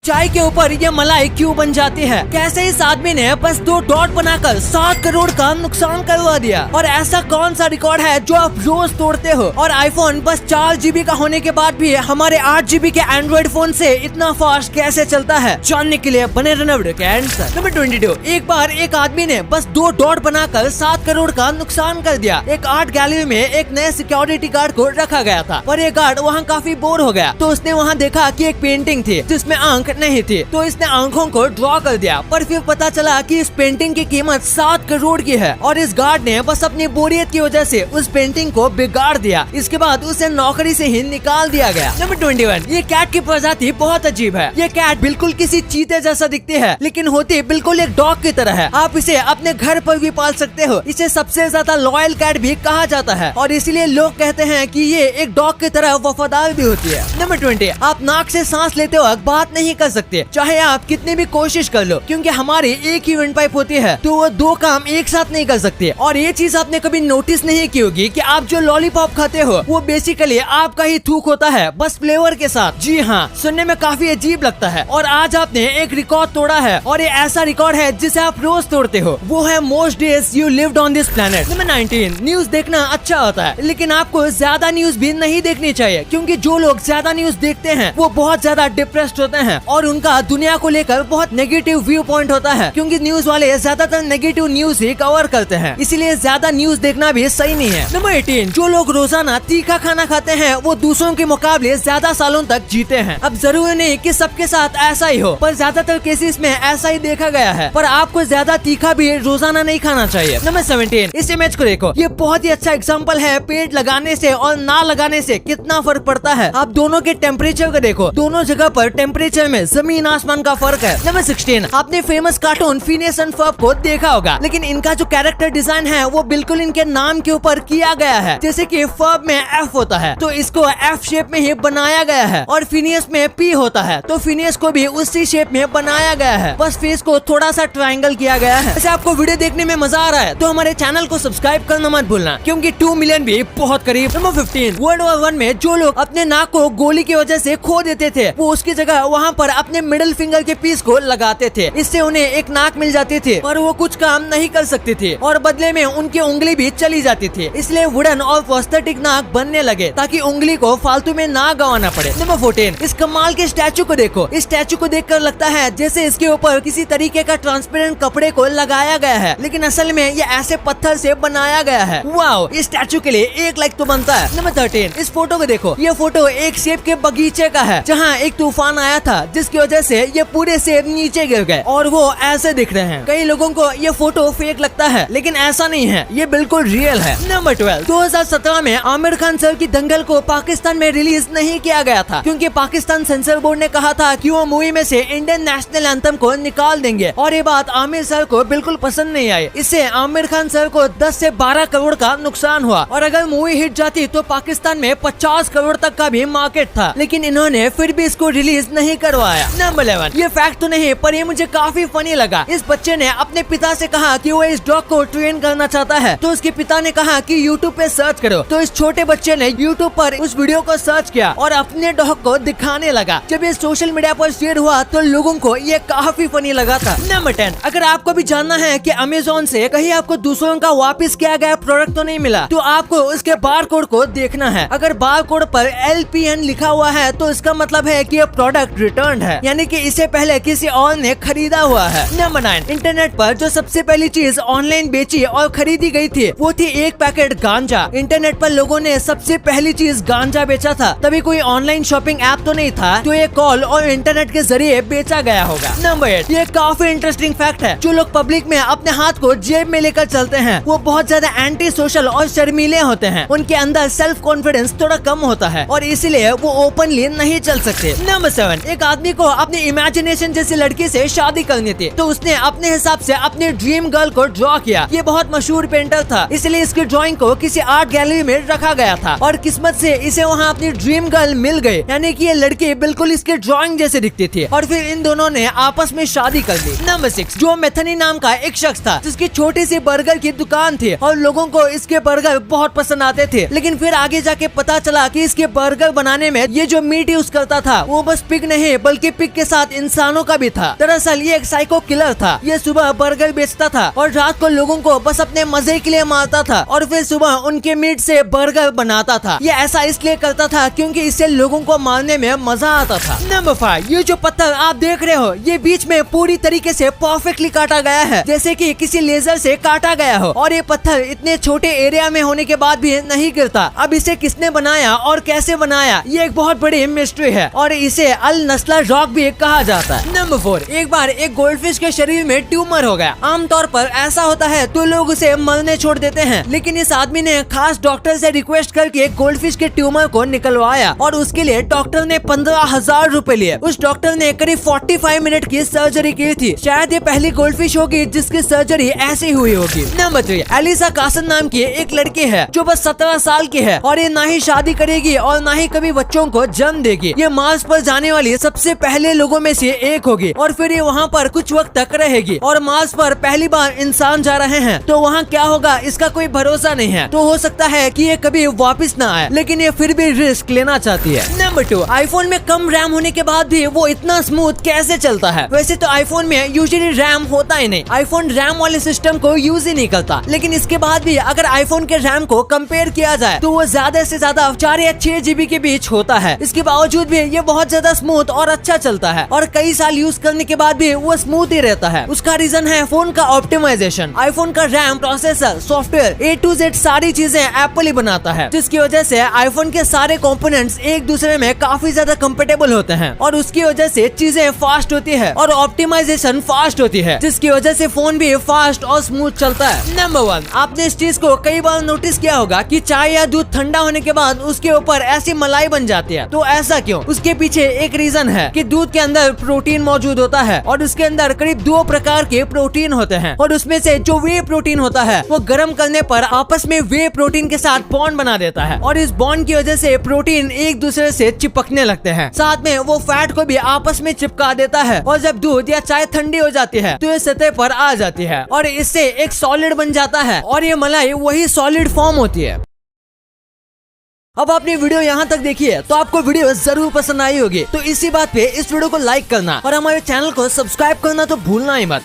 चाय के ऊपर ये मलाई क्यों बन जाती है? कैसे इस आदमी ने बस 2 डॉट बनाकर 7 करोड़ का नुकसान करवा दिया? और ऐसा कौन सा रिकॉर्ड है जो आप रोज तोड़ते हो? और आईफोन बस 4 GB का होने के बाद भी हमारे 8 GB के एंड्रॉइड फोन से इतना फास्ट कैसे चलता है? जानने के लिए बने रहना वीडियो के एंड तक। नंबर 22, एक बार एक आदमी ने बस 2 डॉट बनाकर 7 करोड़ का नुकसान कर दिया। एक आर्ट गैलरी में एक नए सिक्योरिटी गार्ड को रखा गया था, पर ये गार्ड वहाँ काफी बोर हो गया, तो उसने वहाँ देखा कि एक पेंटिंग थी जिसमें आंख नहीं थी, तो इसने आंखों को ड्रॉ कर दिया। पर फिर पता चला कि इस पेंटिंग की कीमत 7 करोड़ की है, और इस गार्ड ने बस अपनी बोरियत की वजह से उस पेंटिंग को बिगाड़ दिया। इसके बाद उसे नौकरी से ही निकाल दिया गया। नंबर 21, ये कैट की प्रजाति बहुत अजीब है। ये कैट बिल्कुल किसी चीते जैसा दिखती है, लेकिन होती बिल्कुल एक डॉग की तरह है। आप इसे अपने घर पर भी पाल सकते हो। इसे सबसे ज्यादा लॉयल कैट भी कहा जाता है, और इसीलिए लोग कहते हैं कि ये एक डॉग की तरह वफादार भी होती है। नंबर 20, आप नाक से सांस लेते वक्त बात नहीं कर सकते, चाहे आप कितनी भी कोशिश कर लो, क्योंकि हमारी एक ही विंड पाइप होती है, तो वो 2 काम एक साथ नहीं कर सकते। और ये चीज आपने कभी नोटिस नहीं की होगी कि आप जो लॉलीपॉप खाते हो वो बेसिकली आपका ही थूक होता है, बस फ्लेवर के साथ। जी हाँ, सुनने में काफी अजीब लगता है। और आज आपने एक रिकॉर्ड तोड़ा है, और ये ऐसा रिकॉर्ड है जिसे आप रोज तोड़ते हो। वो है most days you lived on this planet. Number 19, news देखना अच्छा होता है, लेकिन आपको ज्यादा न्यूज भी नहीं देखनी चाहिए, क्योंकि जो लोग ज्यादा न्यूज देखते हैं वो बहुत ज्यादा डिप्रेस्ड होते हैं, और उनका दुनिया को लेकर बहुत नेगेटिव व्यू पॉइंट होता है, क्योंकि न्यूज वाले ज्यादातर नेगेटिव न्यूज ही कवर करते हैं, इसीलिए ज्यादा न्यूज देखना भी सही नहीं है। नंबर 18, जो लोग रोजाना तीखा खाना खाते हैं वो दूसरों के मुकाबले ज्यादा सालों तक जीते हैं। अब जरूरी नहीं कि सबके साथ ऐसा ही हो, पर ज्यादातर केसेस में ऐसा ही देखा गया है। पर आपको ज्यादा तीखा भी रोजाना नहीं खाना चाहिए। नंबर 17, इस इमेज को देखो, ये बहुत ही अच्छा एग्जांपल है पेड़ लगाने से और ना लगाने से कितना फर्क पड़ता है। आप दोनों के टेम्परेचर को देखो, दोनों जगह पर टेम्परेचर में जमीन आसमान का फर्क है। नंबर 16, आपने famous cartoon Phineas and Ferb को देखा होगा, लेकिन इनका जो कैरेक्टर डिजाइन है वो बिल्कुल इनके नाम के ऊपर किया गया है। जैसे कि फर्ब में F होता है तो इसको F शेप में ही बनाया गया है, और फिनियस में P होता है तो फिनियस को भी उसी शेप में बनाया गया है, बस फेस को थोड़ा सा ट्रायंगल किया गया है। वैसे आपको वीडियो देखने में मजा आ रहा है तो हमारे चैनल को सब्सक्राइब करना मत भूलना, क्योंकि 2 मिलियन भी बहुत करीब। नंबर 15, वर्ल्ड वॉर 1 में जो लोग अपने नाक को गोली की वजह से खो देते थे, वो उसकी जगह वहाँ पर अपने मिडिल फिंगर के पीस को लगाते थे। इससे उन्हें एक नाक मिल जाती थी, पर वो कुछ काम नहीं कर सकती थी, और बदले में उनकी उंगली भी चली जाती थी। इसलिए वुडन और प्रोस्थेटिक नाक बनने लगे, ताकि उंगली को फालतू में ना गंवाना पड़े। नंबर 14, इस कमाल के स्टैचू को देखो। इस स्टैचू को देखकर लगता है जैसे इसके ऊपर किसी तरीके का ट्रांसपेरेंट कपड़े को लगाया गया है, लेकिन असल में ये ऐसे पत्थर से बनाया गया है। वाओ, इस स्टैचू के लिए 1 लाइक तो बनता है। नंबर 13, इस फोटो को देखो। ये फोटो एक सेब के बगीचे का है, जहाँ एक तूफान आया था, जिसकी वजह से ये पूरे सेब नीचे गिर गए और वो ऐसे दिख रहे हैं। कई लोगों को ये फोटो फेक लगता है, लेकिन ऐसा नहीं है, ये बिल्कुल रियल है। नंबर 12, 2017 में आमिर खान सर की दंगल को पाकिस्तान में रिलीज नहीं किया गया था, क्योंकि पाकिस्तान सेंसर बोर्ड ने कहा था कि वो मूवी में से इंडियन नेशनल एंथम को निकाल देंगे, और ये बात आमिर सर को बिल्कुल पसंद नहीं आई। इससे आमिर खान सर को 10 से 12 करोड़ का नुकसान हुआ, और अगर मूवी हिट जाती तो पाकिस्तान में 50 करोड़ तक का भी मार्केट था, लेकिन इन्होंने फिर भी इसको रिलीज नहीं करवाया। नंबर 11, ये फैक्ट तो नहीं, पर ये मुझे काफी फनी लगा। इस बच्चे ने अपने पिता से कहा कि वो इस डॉग को ट्रेन करना चाहता है, तो उसके पिता ने कहा कि YouTube पे सर्च करो। तो इस छोटे बच्चे ने YouTube पर उस वीडियो को सर्च किया और अपने डॉग को दिखाने लगा। जब ये सोशल मीडिया पर शेयर हुआ तो लोगों को ये काफी फनी लगा था। नंबर 10, अगर आपको भी जानना है कि Amazon से कहीं आपको दूसरों का वापस किया गया प्रोडक्ट तो नहीं मिला, तो आपको उसके बार कोड को देखना है। अगर बार कोड पर LPN लिखा हुआ है तो इसका मतलब है कि ये प्रोडक्ट रिटर्न है, यानी कि इसे पहले किसी और ने खरीदा हुआ है। नंबर 9, इंटरनेट पर जो सबसे पहली चीज ऑनलाइन बेची और खरीदी गई थी वो थी एक पैकेट गांजा। इंटरनेट पर लोगों ने सबसे पहली चीज गांजा बेचा था, तभी कोई ऑनलाइन शॉपिंग ऐप तो नहीं था, तो ये कॉल और इंटरनेट के जरिए बेचा गया होगा। नंबर 8, ये काफी इंटरेस्टिंग फैक्ट है। जो लोग पब्लिक में अपने हाथ को जेब में लेकर चलते हैं वो बहुत ज्यादा एंटी सोशल और शर्मीले होते हैं। उनके अंदर सेल्फ कॉन्फिडेंस थोड़ा कम होता है, और इसीलिए वो ओपनली नहीं चल सकते। नंबर 7, एक आदमी को अपनी इमेजिनेशन जैसी लड़की से शादी करनी थी, तो उसने अपने हिसाब से अपनी ड्रीम गर्ल को ड्रॉ किया। ये बहुत मशहूर पेंटर था, इसलिए इसकी ड्राइंग को किसी आर्ट गैलरी में रखा गया था, और किस्मत से इसे वहाँ अपनी ड्रीम गर्ल मिल गई, यानी कि ये लड़की बिल्कुल इसके ड्राइंग जैसे दिखती थी, और फिर इन दोनों ने आपस में शादी कर ली। नंबर 6, जो मेथनी नाम का एक शख्स था, जिसकी छोटी सी बर्गर की दुकान थी, और लोगों को इसके बर्गर बहुत पसंद आते थे, लेकिन फिर आगे जाके पता चला कि इसके बर्गर बनाने में ये जो मीट यूज करता था वो बस पिग नहीं बल्कि बल्कि पिग के साथ इंसानों का भी था। दरअसल ये एक साइको किलर था। ये सुबह बर्गर बेचता था और रात को लोगों को बस अपने मजे के लिए मारता था और फिर सुबह उनके मीट से बर्गर बनाता था। ये ऐसा इसलिए करता था क्योंकि इससे लोगों को मारने में मजा आता था। नंबर 5, ये जो पत्थर आप देख रहे हो ये बीच में पूरी तरीके से परफेक्टली काटा गया है, जैसे कि किसी लेजर से काटा गया हो। और ये पत्थर इतने छोटे एरिया में होने के बाद भी नहीं गिरता। अब इसे किसने बनाया और कैसे बनाया ये एक बहुत बड़ी मिस्ट्री है और इसे अल नस्ला रॉक भी कहा जाता है। नंबर 4, एक बार एक गोल्डफिश के शरीर में ट्यूमर हो गया। आमतौर पर ऐसा होता है तो लोग उसे मरने छोड़ देते हैं, लेकिन इस आदमी ने खास डॉक्टर से रिक्वेस्ट करके गोल्डफिश के ट्यूमर को निकलवाया और उसके लिए डॉक्टर ने 15,000 रूपए लिए। उस डॉक्टर ने करीब 45 मिनट की सर्जरी की थी। शायद ये पहली गोल्डफिश होगी जिसकी सर्जरी ऐसी हुई होगी। नंबर 3, एलिसा कासन नाम की एक लड़की है जो बस 17 साल की है और ये ना ही शादी करेगी और ना ही कभी बच्चों को जन्म देगी। ये मार्स पर जाने वाली सबसे पहले लोगों में से एक होगी और फिर ये वहाँ पर कुछ वक्त तक रहेगी। और मार्स पर पहली बार इंसान जा रहे हैं तो वहाँ क्या होगा इसका कोई भरोसा नहीं है। तो हो सकता है कि ये कभी वापस ना आए, लेकिन ये फिर भी रिस्क लेना चाहती है। नंबर 2, आईफोन में कम रैम होने के बाद भी वो इतना स्मूथ कैसे चलता है? वैसे तो आईफोन में यूजुअली रैम होता ही नहीं। आईफोन रैम वाले सिस्टम को यूज ही नहीं करता, लेकिन इसके बाद भी अगर आईफोन के रैम को कंपेयर किया जाए तो वो ज्यादा से ज्यादा 4 या 6 GB के बीच होता है। इसके बावजूद भी ये बहुत ज्यादा स्मूथ और अच्छा चलता है और कई साल यूज करने के बाद भी वो स्मूथ ही रहता है। उसका रीजन है फोन का ऑप्टिमाइजेशन। आईफोन का RAM, processor, software A to Z सारी चीजें एप्पल ही बनाता है, जिसकी वजह से आईफोन के सारे कंपोनेंट्स एक दूसरे में काफी ज्यादा कंपेटेबल होते हैं और उसकी वजह से चीजें फास्ट होती है और ऑप्टिमाइजेशन फास्ट होती है, जिसकी वजह से फोन भी फास्ट और स्मूथ चलता है। नंबर 1, आपने इस चीज को कई बार नोटिस किया होगा कि चाय या दूध ठंडा होने के बाद उसके ऊपर ऐसी मलाई बन जाती है। तो ऐसा क्यों? उसके पीछे एक रीजन है कि दूध के अंदर प्रोटीन मौजूद होता है और उसके अंदर करीब 2 प्रकार के प्रोटीन होते हैं और उसमें से जो वे प्रोटीन होता है वो गर्म करने पर आपस में वे प्रोटीन के साथ बॉन्ड बना देता है और इस बॉन्ड की वजह से प्रोटीन एक दूसरे से चिपकने लगते हैं। साथ में वो फैट को भी आपस में चिपका देता है और जब दूध या चाय ठंडी हो जाती है तो ये सतह पर आ जाती है और इससे एक सॉलिड बन जाता है और ये मलाई वही सॉलिड फॉर्म होती है। अब आपने वीडियो यहाँ तक देखी है तो आपको वीडियो जरूर पसंद आई होगी। तो इसी बात पे इस वीडियो को लाइक करना और हमारे चैनल को सब्सक्राइब करना तो भूलना ही मत।